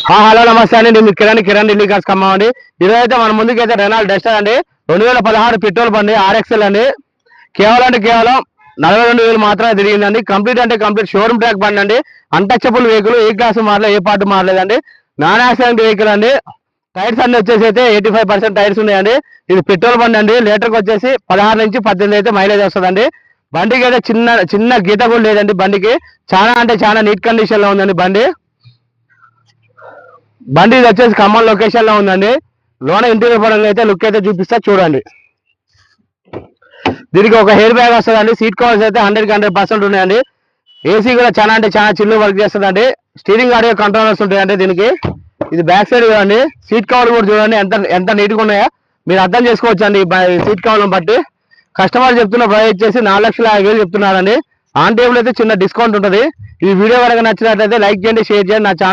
Hello నమస్తే అండి, నేను కిరణ్ ఢిల్లీ కార్స్ ఖమ్మం అండి. ఈరోజు అయితే మన ముందుకైతే రెనాల్డ్ డస్టర్ అండి 2016 పెట్రోల్ బండి ఆర్ఎక్స్ఎల్ అండి. కేవలం 42,000 మాత్రమే తిరిగిందండి. కంప్లీట్ షోరూమ్ ట్రాక్ బండి అండి. అన్టచబుల్ వెహికల్, ఏ క్లాస్ మారలేదు, ఏ పార్ట్ మారలేదండి. నాన్ యాక్సిడెంట్ వెహికల్ అండి. టైర్స్ అన్ని వచ్చేసి అయితే 85% టైర్స్ ఉన్నాయండి. ఇది పెట్రోల్ బండి అండి. లీటర్కి వచ్చేసి 16 నుంచి 18 అయితే మైలేజ్ వస్తుందండి. బండికి అయితే చిన్న గీత కూడా లేదండి. బండికి చాలా నీట్ కండిషన్ లో ఉందండి బండి ఇది వచ్చేసి ఖమ్మం లొకేషన్ లో ఉందండి. లోన ఇంటీరియర్ పరంగా అయితే లుక్ అయితే చూపిస్తా చూడండి. దీనికి ఒక హెయిర్ బ్యాగ్ వస్తుందండి. సీట్ కవర్స్ అయితే 100% ఉన్నాయండి. ఏసీ కూడా చాలా చిల్లు వర్క్ చేస్తుందండి. స్టీరింగ్ ఆడియో కంట్రోలర్స్ ఉంటాయండి దీనికి. ఇది బ్యాక్ సైడ్ చూడండి. సీట్ కవర్ కూడా చూడండి ఎంత నీట్గా ఉన్నాయో మీరు అర్థం చేసుకోవచ్చు అండి. సీట్ కవర్లను బట్టి కస్టమర్ చెప్తున్న ప్రైస్ వచ్చేసి 4,50,000 చెప్తున్నారండి. ఆన్ టేబుల్ అయితే చిన్న డిస్కౌంట్ ఉంటుంది. ఈ వీడియో కనుక నచ్చినట్లయితే లైక్ చేయండి, షేర్ చేయండి. నా ఛానల్